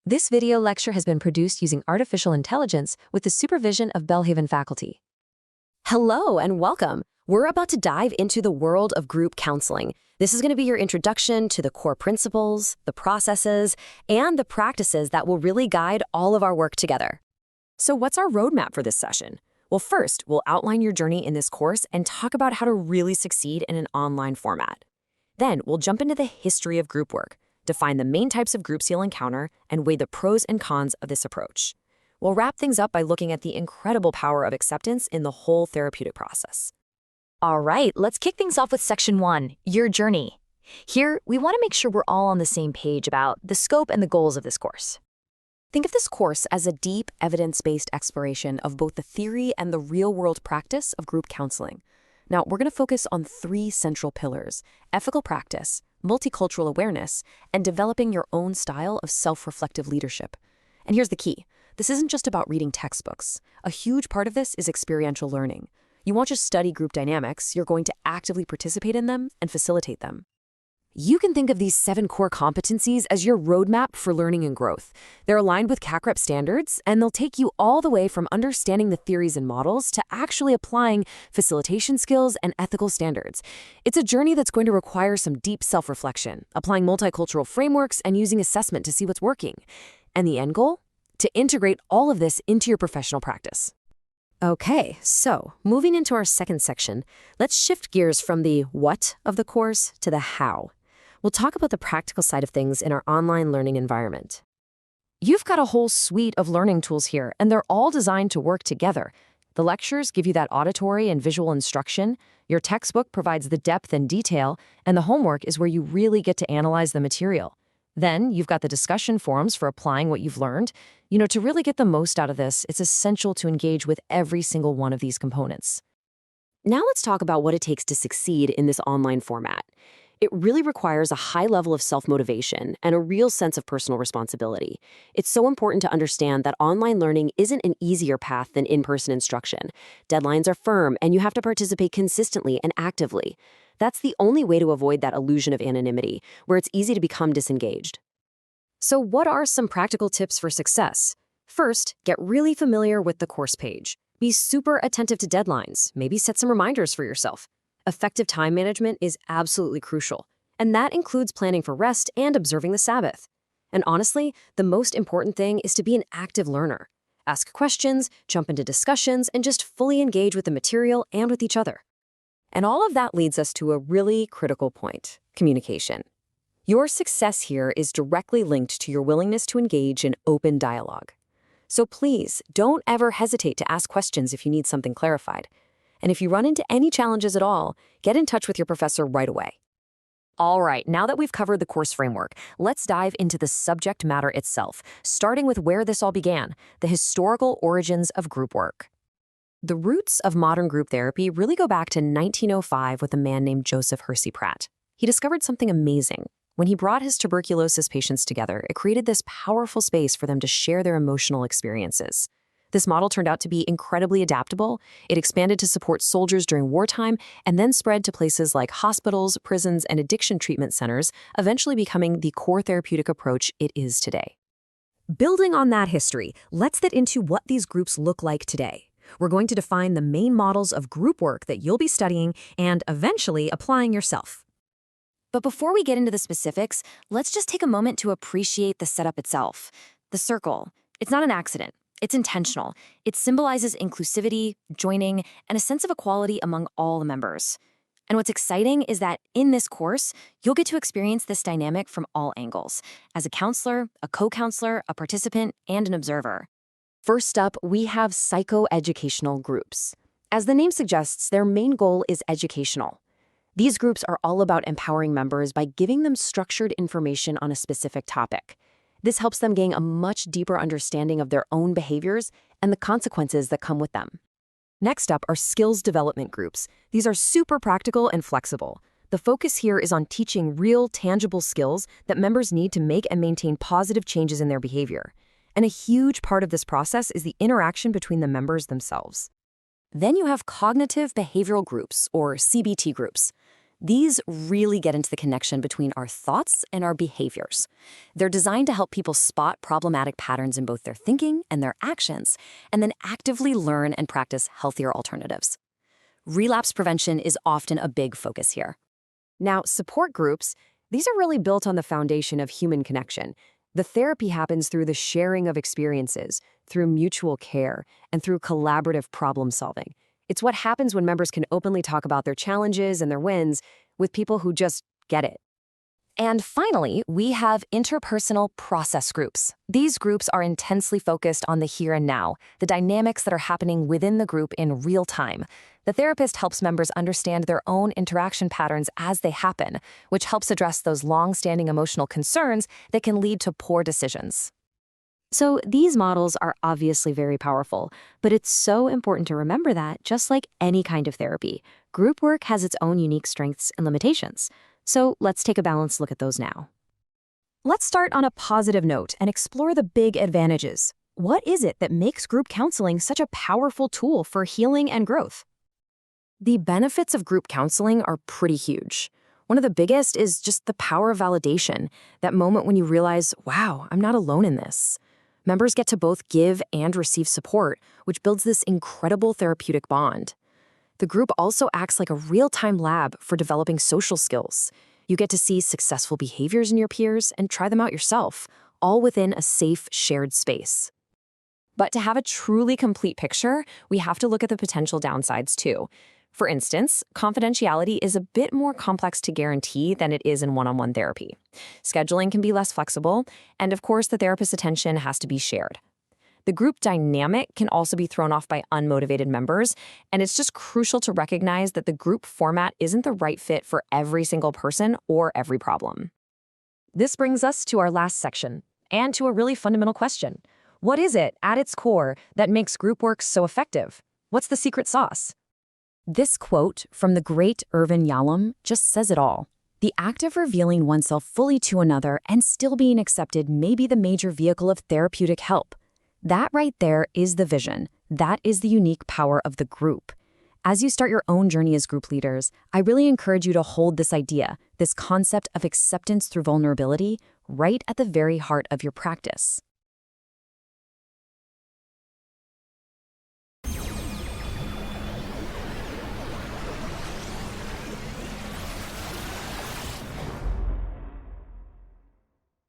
This video lecture has been produced using artificial intelligence with the supervision of Belhaven faculty. Hello and welcome. We're about to dive into the world of group counseling. This is going to be your introduction to the core principles, the processes, and the practices that will really guide all of our work together. So what's our roadmap for this session? Well, first, we'll outline your journey in this course and talk about how to really succeed in an online format. Then, we'll jump into the history of group work, define the main types of groups you'll encounter, and weigh the pros and cons of this approach. We'll wrap things up by looking at the incredible power of acceptance in the whole therapeutic process. All right, let's kick things off with Section 1, Your Journey. Here, we want to make sure we're all on the same page about the scope and the goals of this course. Think of this course as a deep, evidence-based exploration of both the theory and the real-world practice of group counseling. Now, we're going to focus on three central pillars: ethical practice, multicultural awareness, and developing your own style of self-reflective leadership. And here's the key. This isn't just about reading textbooks. A huge part of this is experiential learning. You won't just study group dynamics, you're going to actively participate in them and facilitate them. You can think of these 7 core competencies as your roadmap for learning and growth. They're aligned with CACREP standards, and they'll take you all the way from understanding the theories and models to actually applying facilitation skills and ethical standards. It's a journey that's going to require some deep self-reflection, applying multicultural frameworks and using assessment to see what's working. And the end goal? To integrate all of this into your professional practice. Okay, so moving into our second section, let's shift gears from the what of the course to the how. We'll talk about the practical side of things in our online learning environment. You've got a whole suite of learning tools here, and they're all designed to work together. The lectures give you that auditory and visual instruction, your textbook provides the depth and detail, and the homework is where you really get to analyze the material. Then you've got the discussion forums for applying what you've learned. To really get the most out of this, it's essential to engage with every single one of these components. Now let's talk about what it takes to succeed in this online format. It really requires a high level of self-motivation and a real sense of personal responsibility. It's so important to understand that online learning isn't an easier path than in-person instruction. Deadlines are firm, and you have to participate consistently and actively. That's the only way to avoid that illusion of anonymity, where it's easy to become disengaged. So what are some practical tips for success? First, get really familiar with the course page. Be super attentive to deadlines. Maybe set some reminders for yourself. Effective time management is absolutely crucial, and that includes planning for rest and observing the Sabbath. And honestly, the most important thing is to be an active learner. Ask questions, jump into discussions, and just fully engage with the material and with each other. And all of that leads us to a really critical point: communication. Your success here is directly linked to your willingness to engage in open dialogue. So please, don't ever hesitate to ask questions if you need something clarified. And if you run into any challenges at all, get in touch with your professor right away. All right, now that we've covered the course framework, let's dive into the subject matter itself, starting with where this all began, the historical origins of group work. The roots of modern group therapy really go back to 1905 with a man named Joseph Hersey Pratt. He discovered something amazing. When he brought his tuberculosis patients together, it created this powerful space for them to share their emotional experiences. This model turned out to be incredibly adaptable. It expanded to support soldiers during wartime and then spread to places like hospitals, prisons, and addiction treatment centers, eventually becoming the core therapeutic approach it is today. Building on that history, let's get into what these groups look like today. We're going to define the main models of group work that you'll be studying and eventually applying yourself. But before we get into the specifics, let's just take a moment to appreciate the setup itself. The circle. It's not an accident. It's intentional. It symbolizes inclusivity, joining, and a sense of equality among all the members. And what's exciting is that in this course, you'll get to experience this dynamic from all angles, as a counselor, a co-counselor, a participant, and an observer. First up, we have psychoeducational groups. As the name suggests, their main goal is educational. These groups are all about empowering members by giving them structured information on a specific topic. This helps them gain a much deeper understanding of their own behaviors and the consequences that come with them. Next up are skills development groups. These are super practical and flexible. The focus here is on teaching real, tangible skills that members need to make and maintain positive changes in their behavior. And a huge part of this process is the interaction between the members themselves. Then you have cognitive behavioral groups, or CBT groups. These really get into the connection between our thoughts and our behaviors. They're designed to help people spot problematic patterns in both their thinking and their actions, and then actively learn and practice healthier alternatives. Relapse prevention is often a big focus here. Now, support groups, these are really built on the foundation of human connection. The therapy happens through the sharing of experiences, through mutual care, and through collaborative problem solving. It's what happens when members can openly talk about their challenges and their wins with people who just get it. And finally, we have interpersonal process groups. These groups are intensely focused on the here and now, the dynamics that are happening within the group in real time. The therapist helps members understand their own interaction patterns as they happen, which helps address those long-standing emotional concerns that can lead to poor decisions. So these models are obviously very powerful, but it's so important to remember that, just like any kind of therapy, group work has its own unique strengths and limitations. So let's take a balanced look at those now. Let's start on a positive note and explore the big advantages. What is it that makes group counseling such a powerful tool for healing and growth? The benefits of group counseling are pretty huge. One of the biggest is just the power of validation, that moment when you realize, wow, I'm not alone in this. Members get to both give and receive support, which builds this incredible therapeutic bond. The group also acts like a real-time lab for developing social skills. You get to see successful behaviors in your peers and try them out yourself, all within a safe, shared space. But to have a truly complete picture, we have to look at the potential downsides too. For instance, confidentiality is a bit more complex to guarantee than it is in one-on-one therapy. Scheduling can be less flexible, and of course, the therapist's attention has to be shared. The group dynamic can also be thrown off by unmotivated members, and it's just crucial to recognize that the group format isn't the right fit for every single person or every problem. This brings us to our last section, and to a really fundamental question. What is it, at its core, that makes group work so effective? What's the secret sauce? This quote from the great Irvin Yalom just says it all. The act of revealing oneself fully to another and still being accepted may be the major vehicle of therapeutic help. That right there is the vision. That is the unique power of the group. As you start your own journey as group leaders, I really encourage you to hold this idea, this concept of acceptance through vulnerability, right at the very heart of your practice.